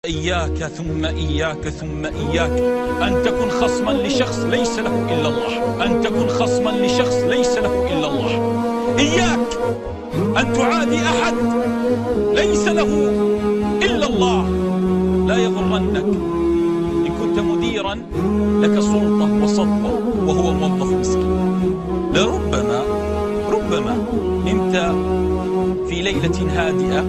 إياك ثم إياك ثم إياك أن تكن خصما لشخص ليس له إلا الله، أن تكن خصما لشخص ليس له إلا الله. إياك أن تعادي أحد ليس له إلا الله. لا يغرنك إن كنت مديرا لك سلطة وسطوة وهو موظف مسكين. ربما أنت في ليلة هادئة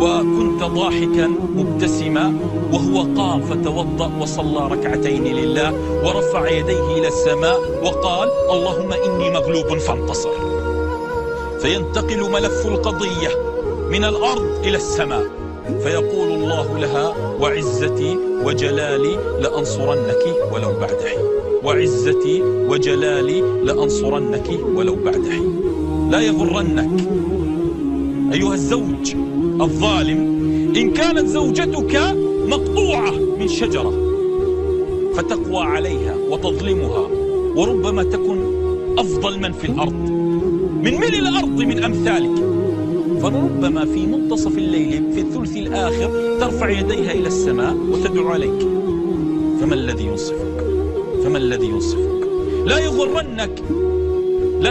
وكنت ضاحكا مبتسما وهو قام فتوضأ وصلى ركعتين لله ورفع يديه إلى السماء وقال اللهم إني مغلوب فانتصر، فينتقل ملف القضية من الأرض إلى السماء فيقول الله لها وعزتي وجلالي لأنصرنك ولو بعد حين، وعزتي وجلالي لأنصرنك ولو بعد حين. لا يغرنك أيها الزوج الظالم إن كانت زوجتك مقطوعة من شجرة فتقوى عليها وتظلمها، وربما تكن أفضل من في الأرض من ملء الأرض من أمثالك، فربما في منتصف الليل في الثلث الآخر ترفع يديها إلى السماء وتدعو عليك. فما الذي ينصفك؟ فما الذي ينصفك؟ لا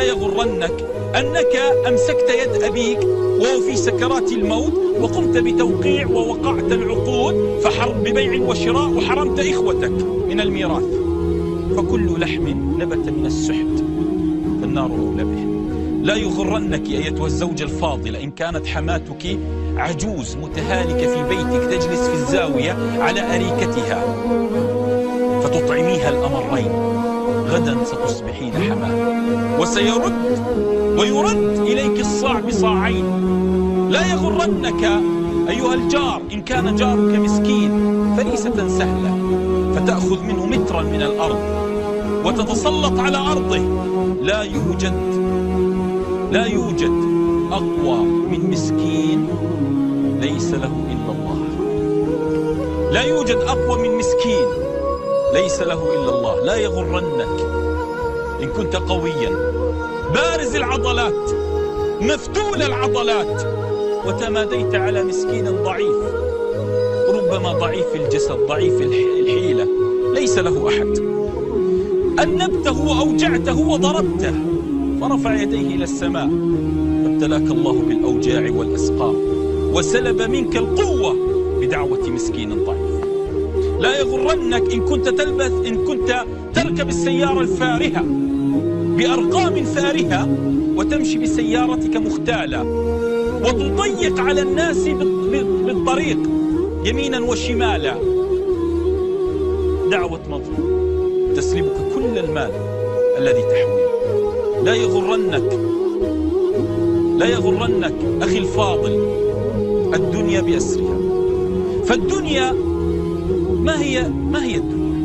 يغرنك أنك أمسكت يد أبيك وهو في سكرات الموت وقمت بتوقيع ووقعت العقود فحرم ببيع وشراء وحرمت إخوتك من الميراث، فكل لحم نبت من السحت فالنار أولى به. لا يغرنك أيتها الزوجة الفاضلة إن كانت حماتك عجوز متهالكة في بيتك تجلس في الزاوية على أريكتها فتطعميها الأمرين، غدا ستصبحين حماه ويرد إليك الصاع بصاعين. لا يغرنك أيها الجار إن كان جارك مسكين فريسة سهلة فتأخذ منه مترا من الأرض وتتسلط على أرضه. لا يوجد أقوى من مسكين ليس له إلا الله. لا يوجد أقوى من مسكين ليس له إلا الله. لا يغرنك إن كنت قويا بارز العضلات مفتول العضلات وتماديت على مسكين ضعيف، ربما ضعيف الجسد ضعيف الحيلة ليس له أحد، أنبته وأوجعته وضربته فرفع يديه إلى السماء فابتلاك الله بالأوجاع والأسقام وسلب منك القوة بدعوة مسكين ضعيف. لا يغرنك إن كنت تركب السيارة الفارهة بأرقام فارهة وتمشي بسيارتك مختالة وتضيق على الناس بالطريق يمينا وشمالا، دعوة مظلوم تسلبك كل المال الذي تحويه. لا يغرنك أخي الفاضل الدنيا بأسرها، فالدنيا ما هي الدنيا؟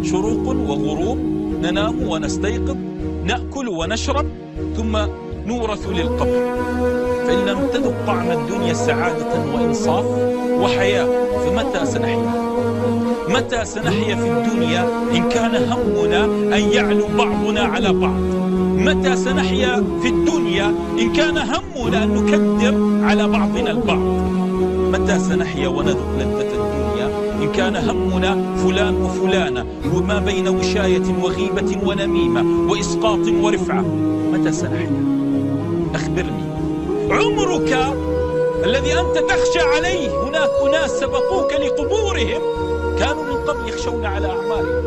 شروق وغروب، ننام ونستيقظ، نأكل ونشرب ثم نورث للقبر، فإن لم تذق طعم الدنيا سعادة وإنصاف وحياة فمتى سنحيا؟ متى سنحيا في الدنيا إن كان همنا أن يعلو بعضنا على بعض؟ متى سنحيا في الدنيا إن كان همنا أن نكدر على بعضنا البعض؟ متى سنحيا ونذق لذة الدنيا إن كان همنا فلان وفلانة وما بين وشاية وغيبة ونميمة وإسقاط ورفعة؟ متى سنحيا؟ أخبرني. عمرك الذي أنت تخشى عليه هناك أناس سبقوك لقبورهم كانوا من قبل يخشون على أعمالهم.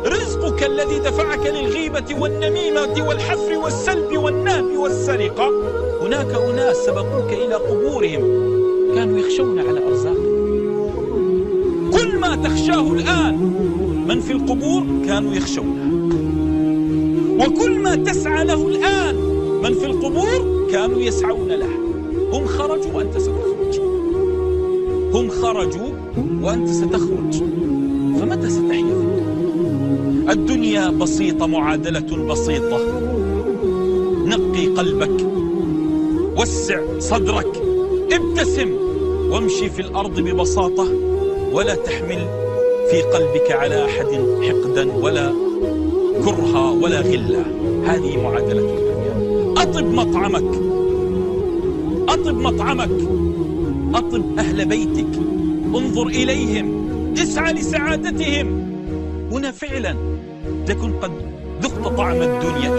رزقك الذي دفعك للغيبة والنميمة والحفر والسلب والنهب والسرقة هناك أناس سبقوك إلى قبورهم كانوا يخشون على أرزاقهم. كل ما تخشاه الآن من في القبور كانوا يخشونه، وكل ما تسعى له الآن من في القبور كانوا يسعون له. هم خرجوا وأنت ستخرج، هم خرجوا وأنت ستخرج، فمتى ستحيا في الدنيا؟ الدنيا بسيطة، معادلة بسيطة. نقي قلبك، وسع صدرك، ابتسم وامشي في الأرض ببساطة، ولا تحمل في قلبك على أحد حقدا ولا كرها ولا غلا. هذه معادلة الدنيا. أطب مطعمك أطب أهل بيتك، انظر إليهم، اسعى لسعادتهم. هنا فعلا تكون قد ذقت طعم الدنيا.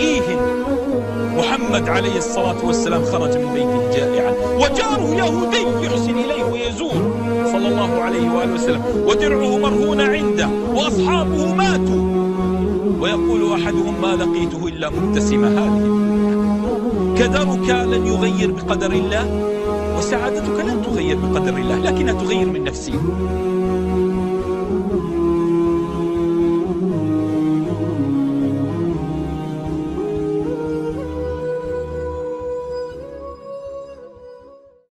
محمد عليه الصلاة والسلام خرج من بيته جائعا، وجاره يهودي يحسن إليه ويزور صلى الله عليه وآله وسلم، ودرعه مرهون عنده، وأصحابه ماتوا، ويقول أحدهم: ما لقيته إلا مبتسمة. هذه كدرك لن يغير بقدر الله، وسعادتك لن تغير بقدر الله، لكنها تغير من نفسك.